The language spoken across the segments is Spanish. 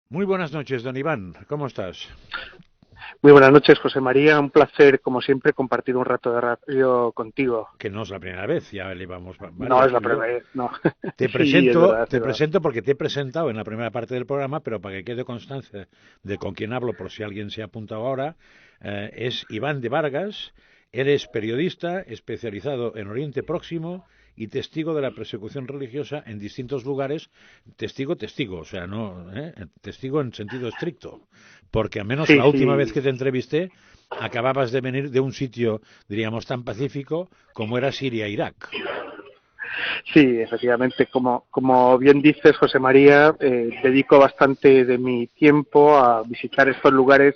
Muy buenas noches, don Iván. ¿Cómo estás? Muy buenas noches, José María. Un placer, como siempre, compartir un rato de radio contigo. Que no es la primera vez, ya llevamos No varias es tú la y yo. primera vez, no. Te Sí, es presento, verdad, es te verdad. presento porque te he presentado en la primera parte del programa, pero para que quede constancia de con quién hablo, por si alguien se ha apuntado ahora, es Iván de Vargas. Eres periodista especializado en Oriente Próximo y testigo de la persecución religiosa en distintos lugares. Testigo, o sea, no, testigo en sentido estricto, porque al menos Sí, la última vez sí, que te entrevisté acababas de venir de un sitio, diríamos, tan pacífico como era Siria e Irak. sí, efectivamente. Como bien dices, José María, dedico bastante de mi tiempo a visitar estos lugares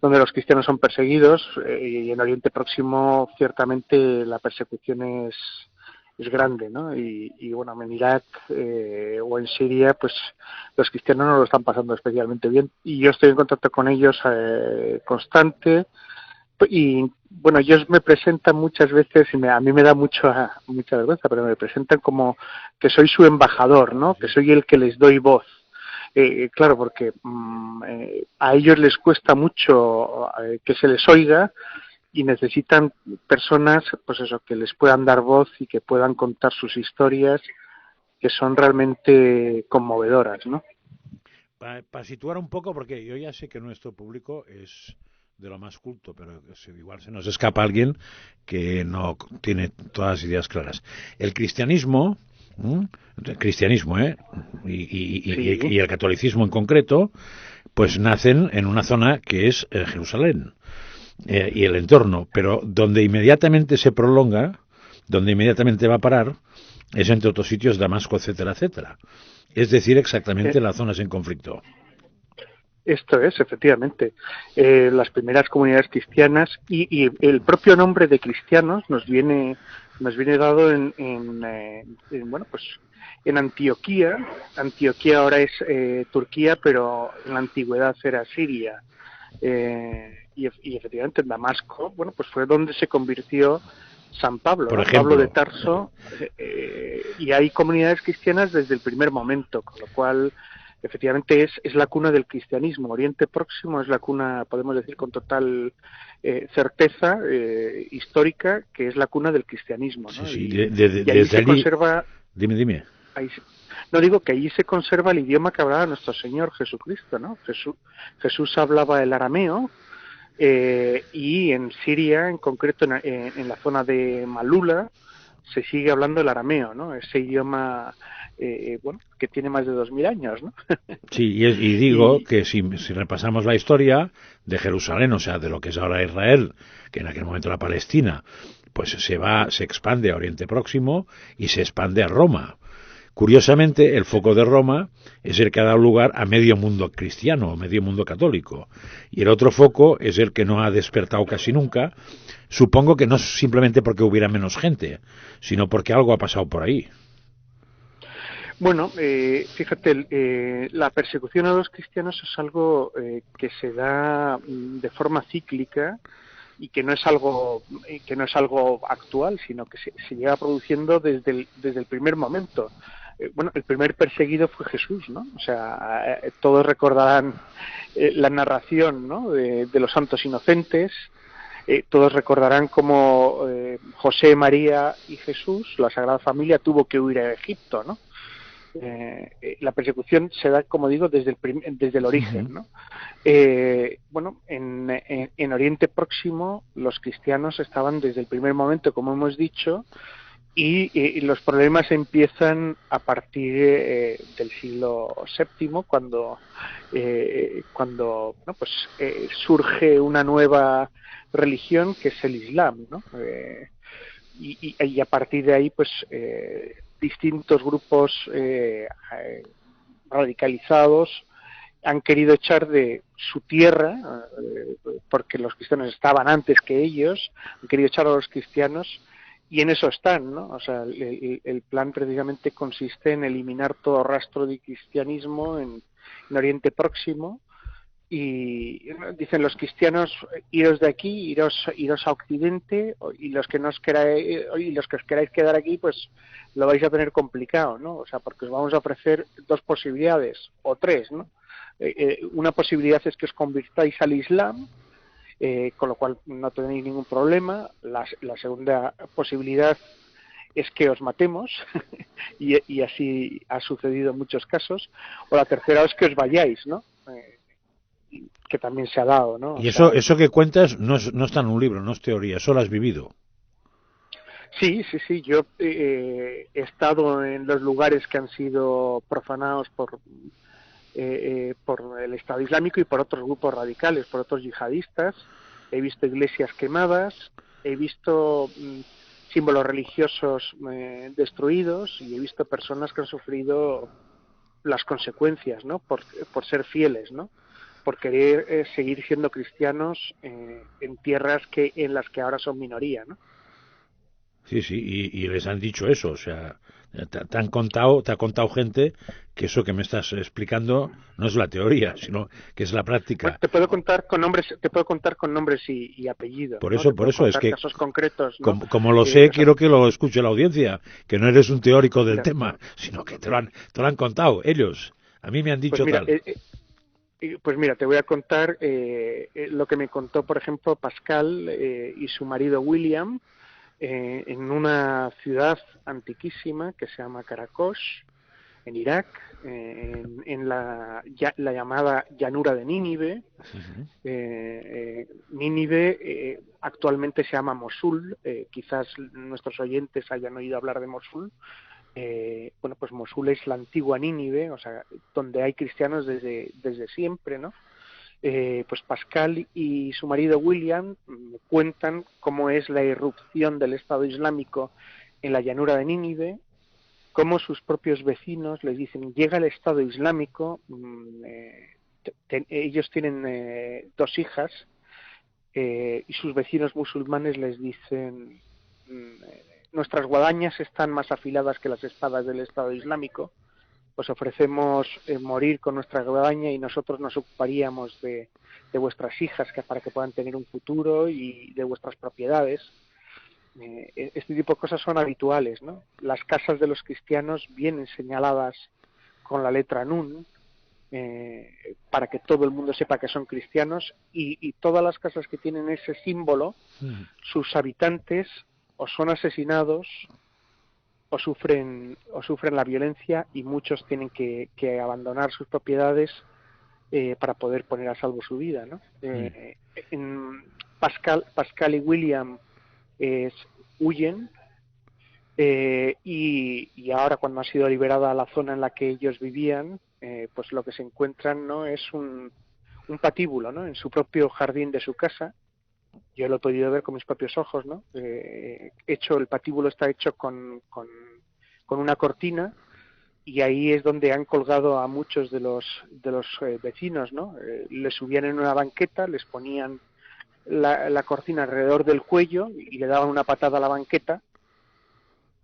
donde los cristianos son perseguidos, y en Oriente Próximo ciertamente la persecución es grande, ¿no? Y bueno, en Irak o en Siria, pues los cristianos no lo están pasando especialmente bien. Y yo estoy en contacto con ellos constante. Y bueno, ellos me presentan muchas veces, y a mí me da mucha vergüenza, pero me presentan como que soy su embajador, ¿no? Que Sí. soy el que les doy voz. Claro, porque a ellos les cuesta mucho que se les oiga y necesitan personas, pues eso, que les puedan dar voz y que puedan contar sus historias, que son realmente conmovedoras, ¿no? Para situar un poco, porque yo ya sé que nuestro público es de lo más culto, pero igual se nos escapa alguien que no tiene todas las ideas claras. El cristianismo, ¿m? El cristianismo, Sí, y el catolicismo en concreto, pues nacen en una zona que es Jerusalén y el entorno, pero donde inmediatamente se prolonga, donde inmediatamente va a parar, es entre otros sitios Damasco, etcétera, etcétera. Es decir, exactamente eh, las zonas en conflicto. esto es, efectivamente. Las primeras comunidades cristianas y el propio nombre de cristianos nos viene dado bueno, pues en Antioquía. Antioquía ahora es Turquía, pero en la antigüedad era Siria. Y efectivamente en Damasco, bueno, pues fue donde se convirtió San Pablo, Por ¿no? Pablo de ejemplo, Tarso, y hay comunidades cristianas desde el primer momento, con lo cual efectivamente es la cuna del cristianismo. Oriente Próximo es la cuna, podemos decir con total certeza histórica, que es la cuna del cristianismo, sí, ¿no? sí, Y ahí desde se allí, conserva, dime. ahí no digo que allí se conserva el idioma que hablaba nuestro Señor Jesucristo, ¿no? Jesús hablaba el arameo, y en Siria, en concreto en la zona de Malula, se sigue hablando el arameo, ¿no? Ese idioma, bueno, que tiene más de 2000 años, ¿no? Sí, y digo Y que si repasamos la historia de Jerusalén, o sea, de lo que es ahora Israel, que en aquel momento era Palestina, pues se expande a Oriente Próximo y se expande a Roma. Curiosamente, el foco de Roma es el que ha dado lugar a medio mundo cristiano o medio mundo católico. Y el otro foco es el que no ha despertado casi nunca. Supongo que no simplemente porque hubiera menos gente, sino porque algo ha pasado por ahí. bueno, fíjate, la persecución a los cristianos es algo que se da de forma cíclica y que no es algo actual, sino que se lleva produciendo desde el primer momento. Bueno, el primer perseguido fue Jesús, ¿no? O sea, todos recordarán la narración, ¿no? De los santos inocentes. Todos recordarán cómo José, María y Jesús, la Sagrada Familia, tuvo que huir a Egipto, ¿no? La persecución se da, como digo, desde el origen, ¿no? Bueno, en Oriente Próximo los cristianos estaban desde el primer momento, como hemos dicho, y los problemas empiezan a partir del siglo VII, cuando bueno, pues, surge una nueva religión que es el Islam, ¿no? Y a partir de ahí, pues, distintos grupos radicalizados han querido echar de su tierra, porque los cristianos estaban antes que ellos, han querido echar a los cristianos y en eso están, ¿no? O sea, el plan precisamente consiste en eliminar todo rastro de cristianismo en Oriente Próximo y dicen los cristianos, iros de aquí, iros a Occidente, y los que os queráis quedar aquí, pues lo vais a tener complicado, ¿no? O sea, porque os vamos a ofrecer dos posibilidades o tres, ¿no? Una posibilidad es que os convirtáis al Islam, con lo cual no tenéis ningún problema. La segunda posibilidad es que os matemos, y así ha sucedido en muchos casos. O la tercera es que os vayáis, ¿no? Que también se ha dado, ¿no? Y eso que cuentas no está en un libro, no es teoría, eso lo has vivido. Sí, sí, sí. Yo he estado en los lugares que han sido profanados por el Estado Islámico y por otros grupos radicales, por otros yihadistas. He visto iglesias quemadas, he visto símbolos religiosos destruidos, y he visto personas que han sufrido las consecuencias, ¿no? Por ser fieles, ¿no? Por querer seguir siendo cristianos en tierras en las que ahora son minoría, ¿no? Sí, sí, y les han dicho eso, o sea, te ha contado gente que eso que me estás explicando no es la teoría, sino que es la Bueno, práctica. te puedo contar con nombres y apellidos, ¿no? Te Por puedo eso es contar que, casos concretos, ¿no? como lo sé, O sea, quiero que lo escuche la audiencia, que no eres un teórico del mira, tema, sino que te lo han contado ellos. A mí me han pues dicho mira, tal. pues mira, te voy a contar lo que me contó, por ejemplo, Pascal y su marido William, en una ciudad antiquísima que se llama Karakosh, en Irak, en la llamada llanura de Nínive. Nínive actualmente se llama Mosul. Quizás nuestros oyentes hayan oído hablar de Mosul. Bueno, pues Mosul es la antigua Nínive, o sea, donde hay cristianos desde siempre, ¿no? Pues Pascal y su marido William cuentan cómo es la irrupción del Estado Islámico en la llanura de Nínive, cómo sus propios vecinos les dicen: llega el Estado Islámico. Ellos tienen 2 hijas, y sus vecinos musulmanes les dicen: nuestras guadañas están más afiladas que las espadas del Estado Islámico, os ofrecemos morir con nuestra guadaña y nosotros nos ocuparíamos de vuestras hijas, para que puedan tener un futuro, y de vuestras propiedades. Este tipo de cosas son habituales, ¿no? Las casas de los cristianos vienen señaladas con la letra Nun, para que todo el mundo sepa que son cristianos, y todas las casas que tienen ese símbolo, sus habitantes o son asesinados o sufren la violencia, y muchos tienen que abandonar sus propiedades para poder poner a salvo su vida, ¿no? En Pascal y William huyen, y ahora, cuando ha sido liberada la zona en la que ellos vivían, pues lo que se encuentran, ¿no?, es un patíbulo, ¿no?, en su propio jardín de su casa. Yo lo he podido ver con mis propios ojos, ¿no? El patíbulo está hecho con una cortina, y ahí es donde han colgado a muchos de los vecinos, ¿no? Les subían en una banqueta, les ponían la cortina alrededor del cuello y le daban una patada a la banqueta.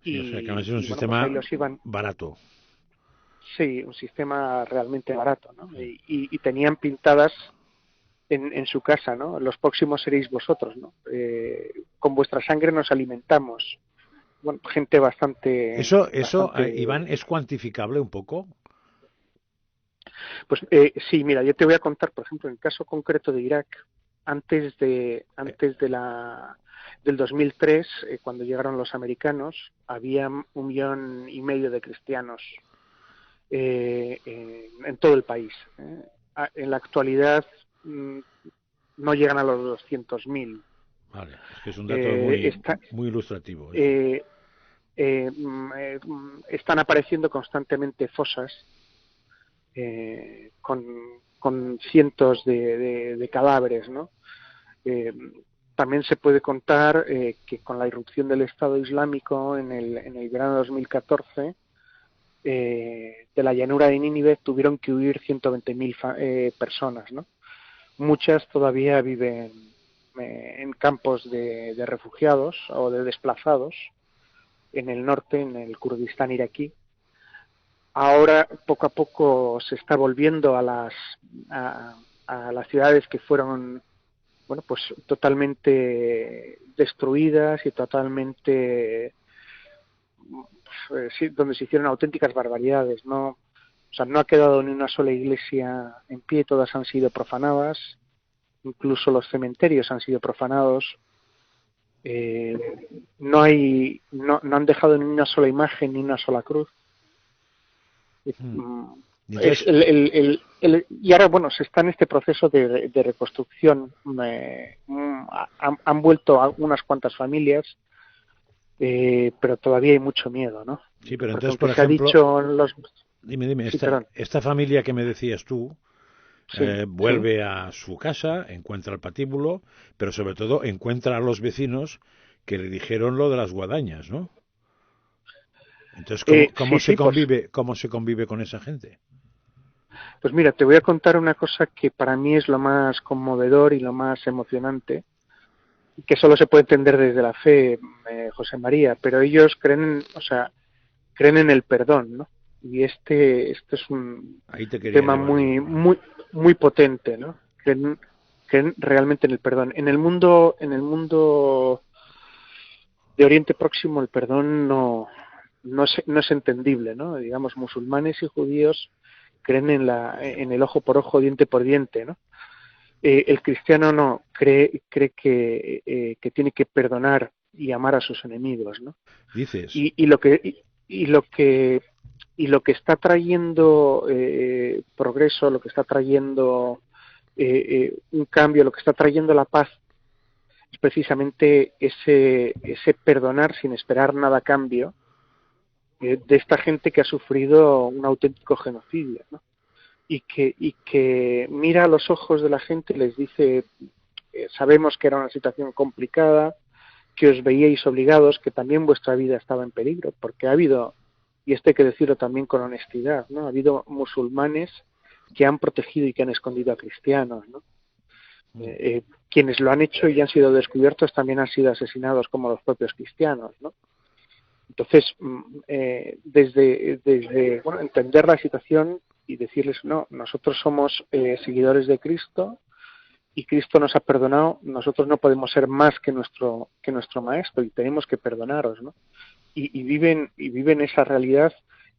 Sí, o sea, que no es un Bueno, pues sistema ahí los iban. barato. Sí, un sistema realmente barato, ¿no? Y tenían pintadas en su casa, ¿no? Los próximos seréis vosotros, ¿no? Con vuestra sangre nos alimentamos. Bueno, gente bastante. Eso, Iván, ¿es cuantificable un poco? Pues sí, mira, yo te voy a contar, por ejemplo, en el caso concreto de Irak, antes del 2003, cuando llegaron los americanos, había 1,5 millones de cristianos en todo el país. En la actualidad no llegan a los 200.000. Vale, es que es un dato muy ilustrativo. Están apareciendo constantemente fosas con cientos de cadáveres, ¿no? También se puede contar que con la irrupción del Estado Islámico en el verano de 2014, de la llanura de Nínive tuvieron que huir 120.000 personas, ¿no? Muchas todavía viven en campos de refugiados o de desplazados en el norte, en el Kurdistán iraquí. Ahora, poco a poco, se está volviendo a las ciudades que fueron, bueno, pues totalmente destruidas y totalmente, sí, donde se hicieron auténticas barbaridades, ¿no? O sea, no ha quedado ni una sola iglesia en pie, todas han sido profanadas, incluso los cementerios han sido profanados. No han dejado ni una sola imagen ni una sola cruz. Entonces, Y ahora, bueno, se está en este proceso de reconstrucción. Han vuelto a unas cuantas familias, pero todavía hay mucho miedo, ¿no? sí, pero Porque entonces, por aunque se ha ejemplo, dicho dime, Sí, perdón. esta familia que me decías tú, Sí, sí. vuelve a su casa, encuentra el patíbulo, pero sobre todo encuentra a los vecinos que le dijeron lo de las guadañas, ¿no? Entonces, Sí, sí, cómo se convive con esa gente? pues mira, te voy a contar una cosa que para mí es lo más conmovedor y lo más emocionante, que solo se puede entender desde la fe, José María, pero ellos creen en el perdón, ¿no? Y este es un Ahí te quería tema llevar yo. muy potente, ¿no? Creen realmente en el perdón. En el mundo de Oriente Próximo el perdón no es entendible, ¿no? Digamos, musulmanes y judíos creen en el ojo por ojo, diente por diente, ¿no? El cristiano no, cree que tiene que perdonar y amar a sus enemigos, ¿no? Dices, Y lo que y lo que y lo que está trayendo progreso, lo que está trayendo un cambio, lo que está trayendo la paz es precisamente ese perdonar sin esperar nada a cambio de esta gente que ha sufrido un auténtico genocidio, ¿no? Y que mira a los ojos de la gente y les dice, sabemos que era una situación complicada, que os veíais obligados, que también vuestra vida estaba en peligro, porque ha habido, y esto hay que decirlo también con honestidad, ¿no? Ha habido musulmanes que han protegido y que han escondido a cristianos, ¿no? Quienes lo han hecho y han sido descubiertos también han sido asesinados como los propios cristianos, ¿no? Entonces, desde bueno, entender la situación y decirles, no, nosotros somos seguidores de Cristo y Cristo nos ha perdonado, nosotros no podemos ser más que nuestro maestro y tenemos que perdonaros, ¿no? Y viven esa realidad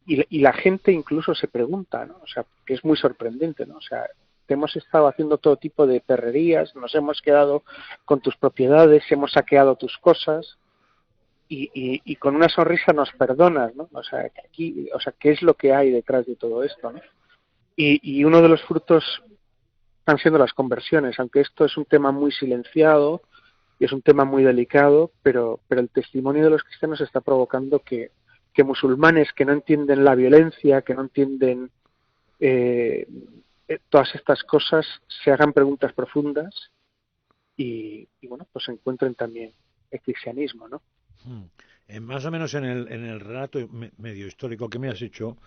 y la gente incluso se pregunta, ¿no? O sea, que es muy sorprendente, ¿no? O sea, te hemos estado haciendo todo tipo de perrerías, nos hemos quedado con tus propiedades, hemos saqueado tus cosas y con una sonrisa nos perdonas, ¿no? O sea, ¿qué es lo que hay detrás de todo esto, ¿no? Y uno de los frutos están siendo las conversiones, aunque esto es un tema muy silenciado y es un tema muy delicado, pero el testimonio de los cristianos está provocando que musulmanes que no entienden la violencia, que no entienden todas estas cosas, se hagan preguntas profundas y bueno, pues encuentren también el cristianismo, ¿no? más o menos en el relato medio histórico que me has hecho,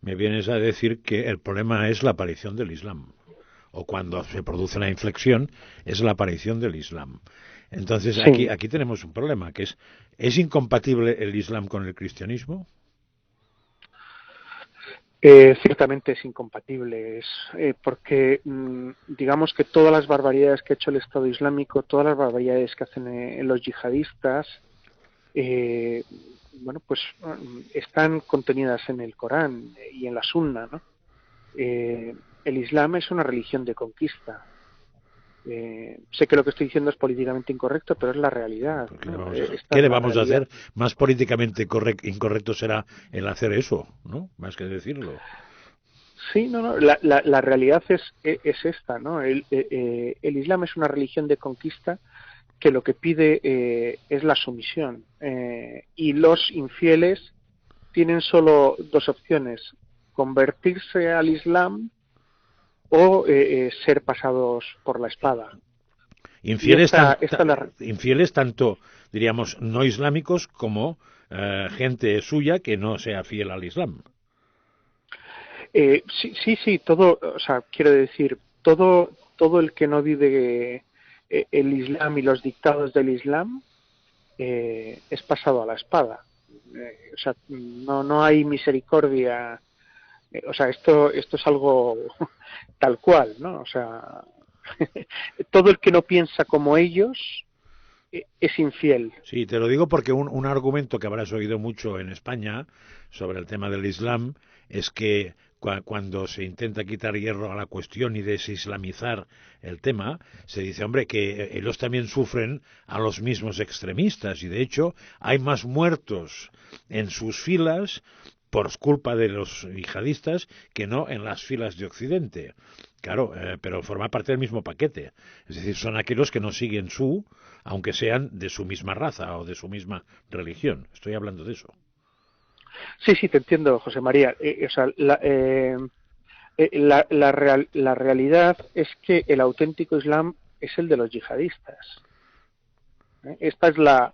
me vienes a decir que el problema es la aparición del Islam, o cuando se produce la inflexión, es la aparición del Islam. Entonces Sí, aquí tenemos un problema, que ¿es incompatible el Islam con el cristianismo? ciertamente es incompatible, porque digamos que todas las barbaridades que ha hecho el Estado Islámico, todas las barbaridades que hacen los yihadistas, eh, bueno, pues están contenidas en el Corán y en la Sunna, ¿no? El Islam es una religión de conquista. Sé que lo que estoy diciendo es políticamente incorrecto, pero es la realidad, Pues, ¿no? Esta ¿qué es le la vamos a realidad. hacer? Más políticamente incorrecto será el hacer eso, ¿no? Más que decirlo. Sí, no, la realidad es esta, ¿no? El Islam es una religión de conquista que lo que pide es la sumisión. Y los infieles tienen solo dos opciones: convertirse al Islam o ser pasados por la espada. Y Infieles, esta la... infieles tanto, diríamos, no islámicos como gente suya que no sea fiel al Islam. Sí, todo, o sea, quiero decir, todo el que no vive el Islam y los dictados del Islam es pasado a la espada. O sea, no hay misericordia. O sea, esto es algo tal cual, ¿no? O sea, todo el que no piensa como ellos es infiel. Sí, te lo digo porque un argumento que habrás oído mucho en España sobre el tema del Islam es que cuando se intenta quitar hierro a la cuestión y desislamizar el tema, se dice, hombre, que ellos también sufren a los mismos extremistas y de hecho hay más muertos en sus filas por culpa de los yihadistas que no en las filas de Occidente. Claro, pero forma parte del mismo paquete. Es decir, son aquellos que no siguen aunque sean de su misma raza o de su misma religión. Estoy hablando de eso. Sí, sí, te entiendo, José María. O sea, la realidad es que el auténtico Islam es el de los yihadistas. Esta es la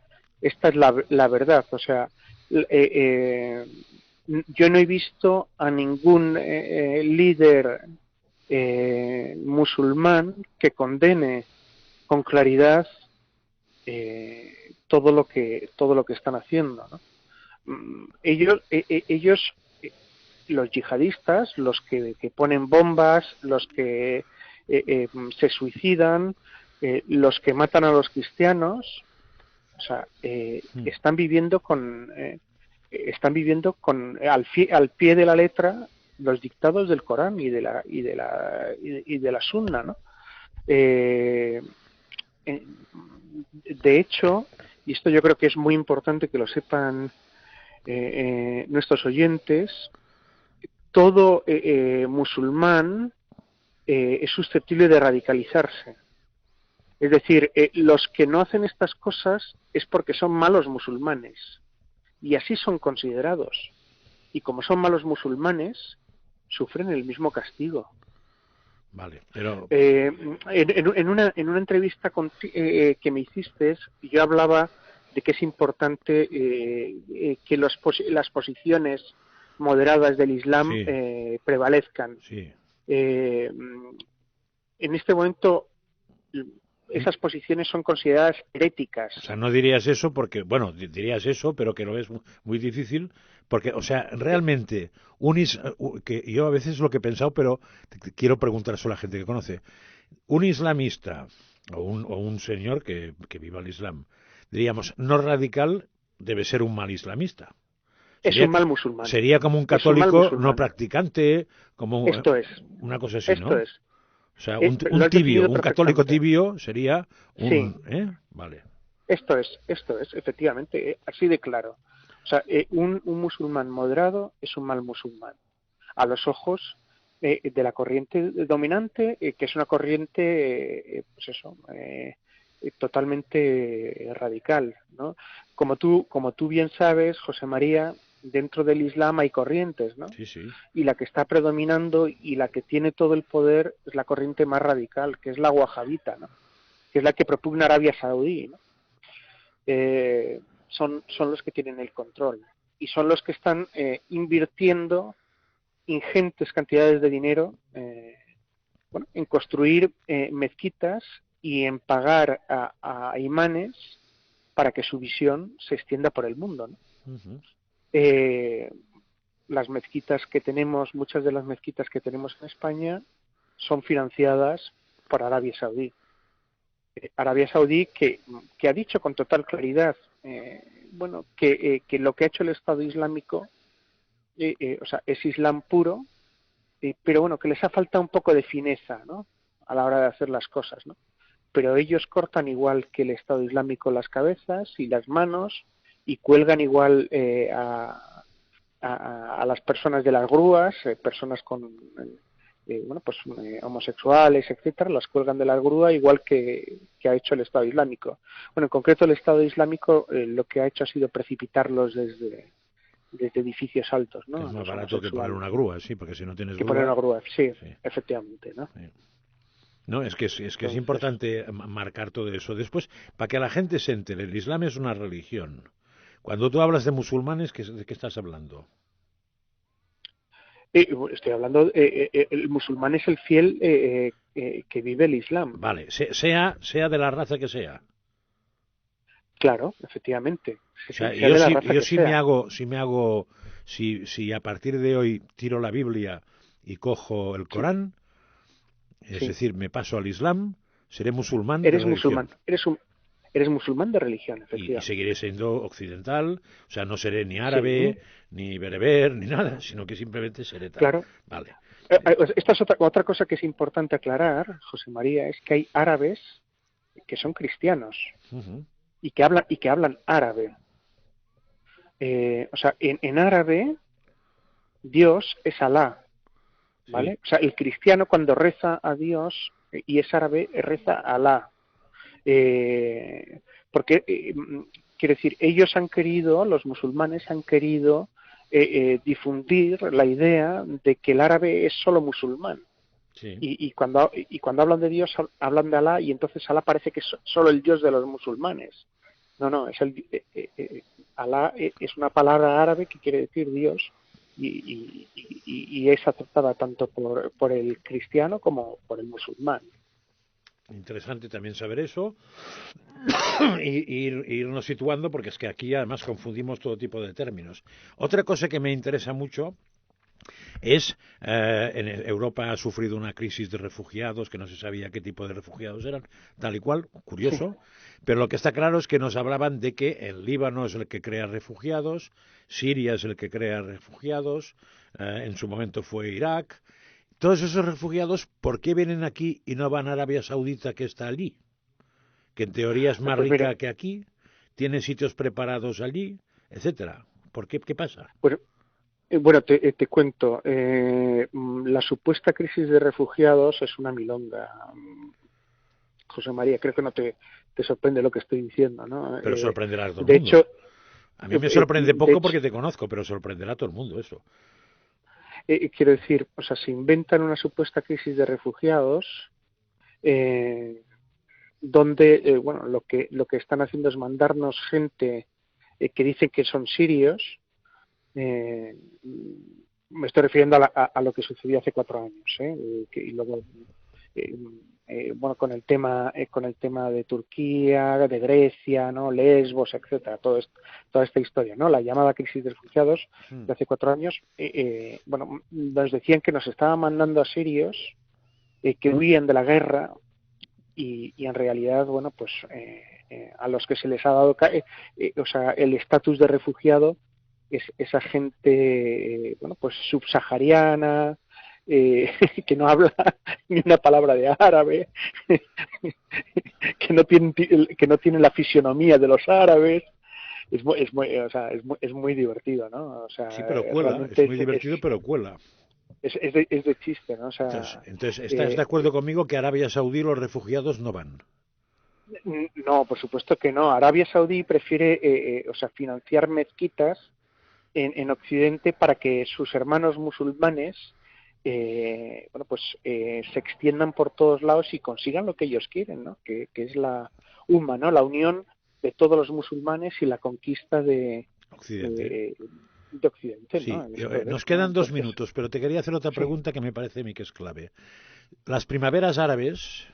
verdad. O sea, yo no he visto a ningún líder musulmán que condene con claridad todo lo que están haciendo, ¿no? Ellos, los yihadistas, los que ponen bombas, los que se suicidan, los que matan a los cristianos, o sea, están viviendo al pie de la letra los dictados del Corán y de la Sunna, ¿no? De hecho, y esto yo creo que es muy importante que lo sepan nuestros oyentes, todo musulmán es susceptible de radicalizarse. Es decir, los que no hacen estas cosas es porque son malos musulmanes y así son considerados. Y como son malos musulmanes, sufren el mismo castigo. Vale, pero en una entrevista que me hiciste, yo hablaba de que es importante que las posiciones moderadas del Islam prevalezcan. Sí. En este momento esas posiciones son consideradas heréticas. O sea, no dirías eso porque, bueno, dirías eso, pero que lo es muy difícil, porque, o sea, realmente, que yo a veces lo que he pensado, pero quiero preguntar a la gente que conoce, un islamista o un señor que viva el Islam, diríamos, no radical, debe ser un mal islamista. Es un mal musulmán. Sería como un católico no practicante, como Esto es. Una cosa así, ¿no? Esto es. O sea, un tibio, un católico tibio sería un... Sí. Vale. Esto es, efectivamente, así de claro. O sea, un musulmán moderado es un mal musulmán. A los ojos de la corriente dominante, que es una corriente, pues eso, totalmente radical, ¿no? Como tú bien sabes, José María, dentro del Islam hay corrientes, ¿no? Sí, sí. Y la que está predominando y la que tiene todo el poder es la corriente más radical, que es la wahabita, ¿no? Que es la que propugna Arabia Saudí, ¿no? Son los que tienen el control y son los que están invirtiendo ingentes cantidades de dinero en construir mezquitas y en pagar a imanes para que su visión se extienda por el mundo, ¿no? Uh-huh. Las mezquitas que tenemos, muchas de las mezquitas que tenemos en España son financiadas por Arabia Saudí. Arabia Saudí que ha dicho con total claridad que lo que ha hecho el Estado Islámico o sea, es Islam puro, pero bueno, que les ha faltado un poco de fineza, ¿no? A la hora de hacer las cosas, ¿no? Pero ellos cortan igual que el Estado Islámico las cabezas y las manos y cuelgan igual a las personas de las grúas, personas con homosexuales, etcétera, las cuelgan de la grúa igual que ha hecho el Estado Islámico. Bueno, en concreto el Estado Islámico lo que ha hecho ha sido precipitarlos desde edificios altos, ¿no? Es más barato que poner una grúa, sí, porque si no tienes grúa... poner una grúa, sí, efectivamente, ¿no? Sí. No, es que es importante marcar todo eso. Después, para que la gente se entere, el Islam es una religión. Cuando tú hablas de musulmanes, ¿de qué estás hablando? Estoy hablando, el musulmán es el fiel que vive el Islam. Vale, sea de la raza que sea. Claro, efectivamente. O sea, si a partir de hoy tiro la Biblia y cojo el Corán, es decir, me paso al Islam, seré musulmán. Eres musulmán, eres musulmán de religión, Y efectivamente. seguiré siendo occidental, o sea, no seré ni árabe, Sí, ni bereber, ni nada, sino que simplemente seré tal. claro. Vale. Esta es otra cosa que es importante aclarar, José María, es que hay árabes que son cristianos Ujú. y que hablan árabe. O sea, en árabe Dios es Alá, Sí, ¿vale? O sea, el cristiano cuando reza a Dios y es árabe reza a Alá. Porque, quiero decir, ellos han querido, los musulmanes han querido difundir la idea de que el árabe es solo musulmán. sí. Y cuando hablan de Dios, hablan de Alá, y entonces Alá parece que es solo el Dios de los musulmanes. No, no, Alá es una palabra árabe que quiere decir Dios, y es aceptada tanto por el cristiano como por el musulmán. Interesante también saber eso y irnos situando porque es que aquí además confundimos todo tipo de términos. Otra cosa que me interesa mucho es, Europa ha sufrido una crisis de refugiados, que no se sabía qué tipo de refugiados eran, tal y cual, Sí. curioso, pero lo que está claro es que nos hablaban de que el Líbano es el que crea refugiados, Siria es el que crea refugiados, en su momento fue Irak. Todos esos refugiados, ¿por qué vienen aquí y no van a Arabia Saudita, que está allí? Que en teoría es más Pues mira, rica que aquí, tiene sitios preparados allí, etcétera. ¿Por qué? ¿Qué pasa? pues, bueno, te cuento. La supuesta crisis de refugiados es una milonga. José María, creo que no te sorprende lo que estoy diciendo, ¿no? Pero sorprenderá a todo el De mundo. hecho, A mí me sorprende de poco hecho, porque te conozco, pero sorprenderá a todo el mundo eso. quiero decir, o sea, se inventan una supuesta crisis de refugiados, eh, donde, bueno, lo que están haciendo es mandarnos gente que dicen que son sirios. eh, Me estoy refiriendo a lo que sucedió hace 4 años, y luego, eh, bueno, con el tema de Turquía, de Grecia, ¿no? Lesbos, etcétera, toda esta historia, ¿no? La llamada crisis de refugiados Hmm. de hace 4 años. Bueno, nos decían que nos estaban mandando a sirios que huían de la guerra, y en realidad, bueno, pues a los que se les ha dado, o sea, el estatus de refugiado es esa gente, bueno, pues subsahariana, eh, que no habla ni una palabra de árabe, que no tienen la fisionomía de los árabes. O sea, es muy divertido, ¿no? O Sí, sea, pero cuela, es realmente muy divertido, pero cuela. es de chiste, ¿no? O Entonces, sea, entonces, ¿estás de eh, acuerdo conmigo que a Arabia Saudí los refugiados no van? no, por supuesto que no. Arabia Saudí prefiere, o sea, financiar mezquitas en Occidente para que sus hermanos musulmanes, bueno, pues se extiendan por todos lados y consigan lo que ellos quieren, ¿no? Que es la UMA, ¿no? La unión de todos los musulmanes y la conquista Occidente. de, de Occidente, ¿no? Sí, En ese proceso, nos ¿no? quedan dos Entonces, minutos, pero te quería hacer otra sí, pregunta que me parece a mí que es clave. Las primaveras árabes,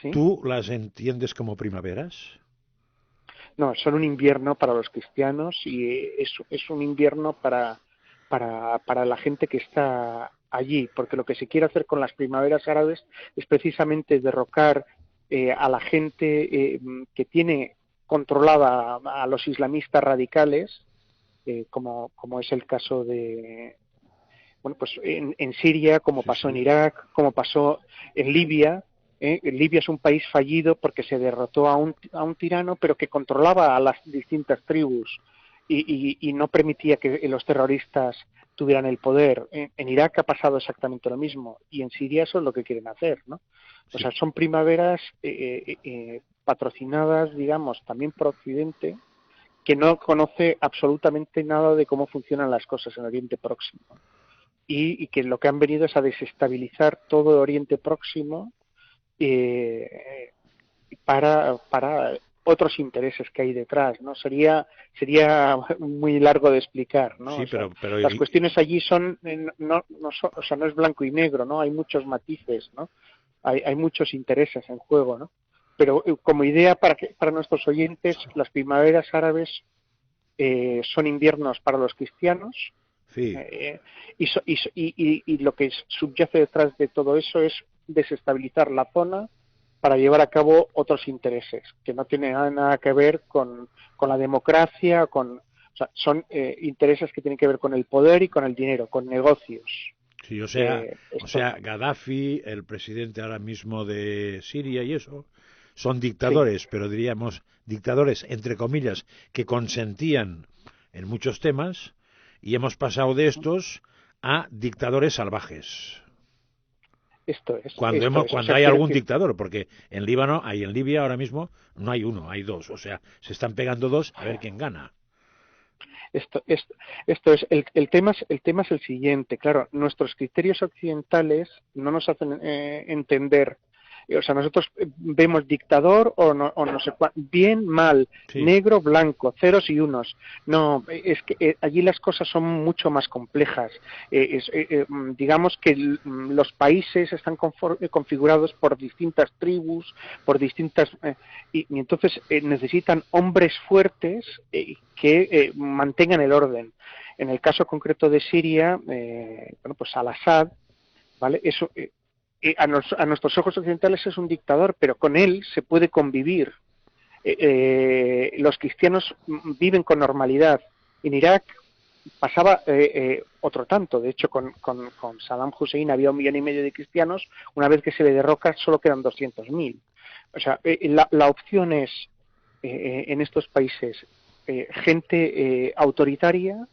sí. ¿tú las entiendes como primaveras? No, son un invierno para los cristianos, y es un invierno para la gente que está allí, porque lo que se quiere hacer con las primaveras árabes es precisamente derrocar a la gente que tiene controlada a los islamistas radicales, como es el caso de, bueno, pues en Siria, como Sí, pasó en sí. Irak, como pasó en Libia. Libia es un país fallido porque se derrotó a un tirano, pero que controlaba a las distintas tribus, y no permitía que los terroristas tuvieran el poder. En Irak ha pasado exactamente lo mismo, y en Siria eso es lo que quieren hacer, ¿no? O sea, Sí. son primaveras patrocinadas, digamos, también por Occidente, que no conoce absolutamente nada de cómo funcionan las cosas en Oriente Próximo, y que lo que han venido es a desestabilizar todo Oriente Próximo, eh, para otros intereses que hay detrás, ¿no? Sería muy largo de explicar, ¿no? Sí, O sea, pero las cuestiones allí son, no son, o sea, no es blanco y negro, ¿no? Hay muchos matices, ¿no? Hay muchos intereses en juego, ¿no? Pero como idea para nuestros oyentes, las primaveras árabes son inviernos para los cristianos, sí, eh, y lo que subyace detrás de todo eso es desestabilizar la zona para llevar a cabo otros intereses que no tienen nada que ver con la democracia, o sea, son intereses que tienen que ver con el poder y con el dinero, con negocios. Sí, o sea, Gaddafi, el presidente ahora mismo de Siria y eso, son dictadores, sí, pero diríamos dictadores, entre comillas, que consentían en muchos temas, y hemos pasado de estos a dictadores salvajes. Cuando hay algún dictador, porque en Líbano, en Libia ahora mismo no hay uno, hay dos, o sea, se están pegando dos a ver quién gana. Esto es el tema es el siguiente, claro, nuestros criterios occidentales no nos hacen entender, o sea, nosotros vemos dictador o no sé cuál, bien, mal, sí, negro, blanco, ceros y unos. No, es que allí las cosas son mucho más complejas. Digamos que los países están configurados por distintas tribus, por distintas y entonces necesitan hombres fuertes que mantengan el orden. En el caso concreto de Siria, bueno, pues Al-Assad, ¿vale? Eso a nuestros ojos occidentales es un dictador, pero con él se puede convivir. Los cristianos viven con normalidad. En Irak pasaba otro tanto. De hecho, con Saddam Hussein había 1,5 millones de cristianos. Una vez que se le derroca, solo quedan 200.000. O sea, la opción es, en estos países, gente autoritaria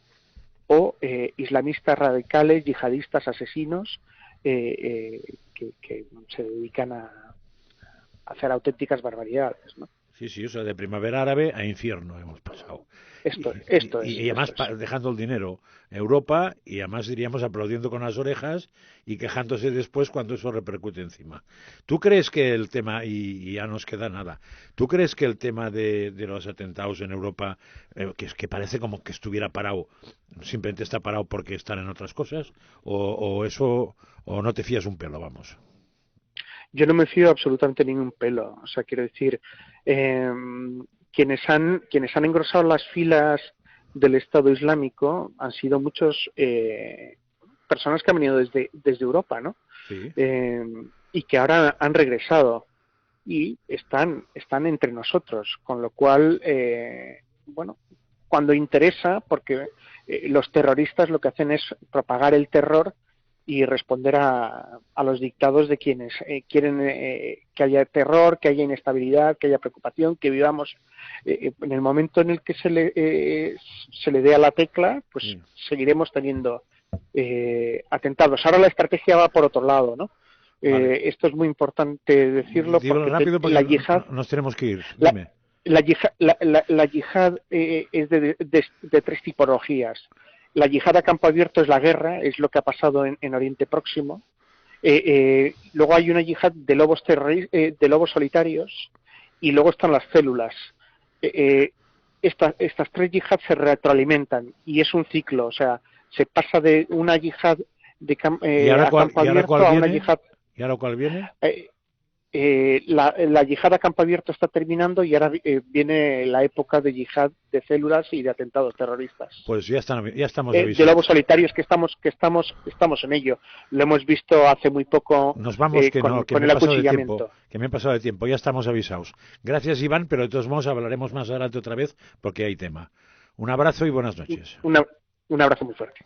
o islamistas radicales, yihadistas, asesinos, que se dedican a hacer auténticas barbaridades, ¿no? Sí, sí, o sea, de primavera árabe a infierno hemos pasado. Y además dejando el dinero Europa, y además diríamos aplaudiendo con las orejas y quejándose después cuando eso repercute encima. ¿Tú crees que el tema, y ya nos queda nada, ¿tú crees que el tema de los atentados en Europa, que parece como que estuviera parado, simplemente está parado porque están en otras cosas, o no te fías un pelo, vamos? Yo no me fío absolutamente ningún pelo. O sea, quiero decir, quienes han engrosado las filas del Estado Islámico han sido muchos personas que han venido desde Europa, ¿no? Sí. Y que ahora han regresado y están entre nosotros, con lo cual, bueno, cuando interesa, porque los terroristas lo que hacen es propagar el terror y responder a los dictados de quienes quieren que haya terror, que haya inestabilidad, que haya preocupación, que vivamos en el momento en el que se le dé a la tecla, pues sí, seguiremos teniendo atentados. Ahora la estrategia va por otro lado, ¿no? Vale. Esto es muy importante decirlo. Dilo rápido porque la yihad, nos tenemos que ir. Dime. La yihad es de tres tipologías. La yihad a campo abierto es la guerra, es lo que ha pasado en Oriente Próximo. Luego hay una yihad de lobos solitarios, y luego están las células. Estas tres yihads se retroalimentan y es un ciclo, o sea, se pasa de una yihad a campo abierto a una yihad. ¿Y ahora cuál viene? La yihad a campo abierto está terminando y ahora viene la época de yihad de células y de atentados terroristas. Pues ya estamos de lobos solitarios que estamos en ello. Lo hemos visto hace muy poco. Nos vamos con el acuchillamiento. Que me he pasado de tiempo, ya estamos avisados. Gracias, Iván, pero de todos modos hablaremos más adelante otra vez porque hay tema. Un abrazo y buenas noches. Un abrazo muy fuerte.